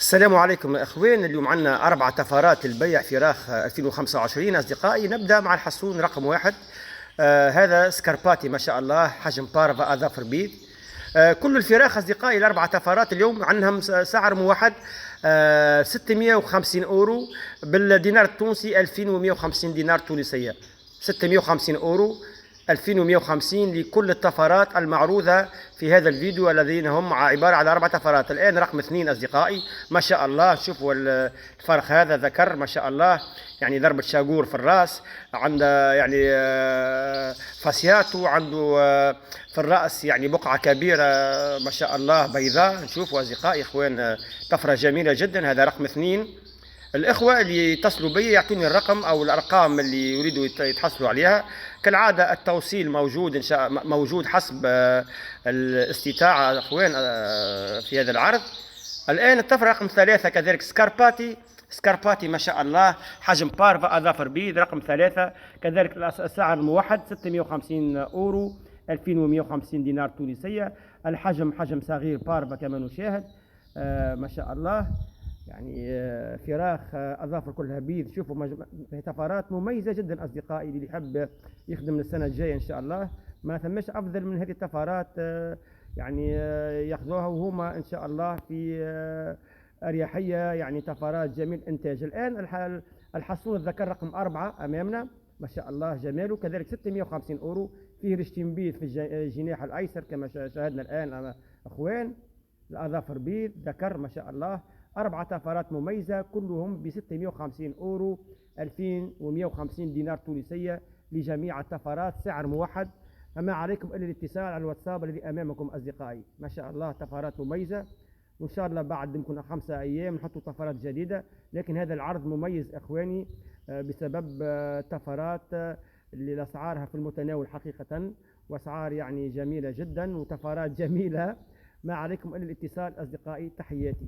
السلام عليكم اخوان. اليوم عندنا 4 طفرات البيع فراخ 2025. اصدقائي، نبدا مع الحصون رقم واحد. هذا سكارباتي ما شاء الله، حجم بارفا، اظافر بيض. كل الفراخ اصدقائي ال4 طفرات اليوم عندهم سعر موحد، 650 اورو بالدينار التونسي، 2150 دينار تونسيه. 650 اورو، 2150 لكل الطفرات المعروضة في هذا الفيديو، الذين هم عبارة عن 4 طفرات. الآن رقم 2 أصدقائي، ما شاء الله، شوفوا الفرخ هذا ذكر ما شاء الله، يعني ضربة شاقور في الرأس، عنده يعني فاسياتو، عنده في الرأس يعني بقعة كبيرة ما شاء الله بيضاء. نشوفوا أصدقائي إخوان، طفرة جميلة جدا. هذا رقم 2. الإخوة اللي يتصلوا بي يعطوني الرقم أو الأرقام اللي يريدوا يتحصلوا عليها. كالعادة التوصيل موجود، إن شاء موجود حسب الاستطاعة أخوان في هذا العرض. الآن الطفرة رقم 3 كذلك سكارباتي. سكارباتي ما شاء الله، حجم بارفا، أظافر بيض. رقم 3 كذلك السعر الموحد 650 أورو، 2150 دينار تونسية. الحجم حجم صغير بارفا كما نشاهد. ما شاء الله، يعني فراخ اظافر كلها بيض. شوفوا طفرات مميزه جدا اصدقائي، اللي يحب يخدم السنه الجايه ان شاء الله ما ثمش افضل من هذه الطفرات، يعني ياخذوها وهما ان شاء الله في اريحيه. يعني طفرات جميل انتاج. الان الحصول الذكر رقم 4 امامنا ما شاء الله جماله، كذلك 650 اورو، فيه رشتين بيض في الجناح الايسر كما شاهدنا الان اخوان. الاظافر بيض ذكر ما شاء الله. 4 طفرات مميزة كلهم ب 650 أورو، 2150 دينار تونسية لجميع الطفرات، سعر موحد. فما عليكم إلا الاتصال على الواتساب الذي أمامكم أصدقائي. ما شاء الله طفرات مميزة، وإن شاء الله بعد يمكن 5 أيام نحطوا طفرات جديدة. لكن هذا العرض مميز إخواني بسبب طفرات اللي أسعارها في المتناول حقيقة، وأسعار يعني جميلة جدا وطفرات جميلة. ما عليكم إلا الاتصال أصدقائي. تحياتي.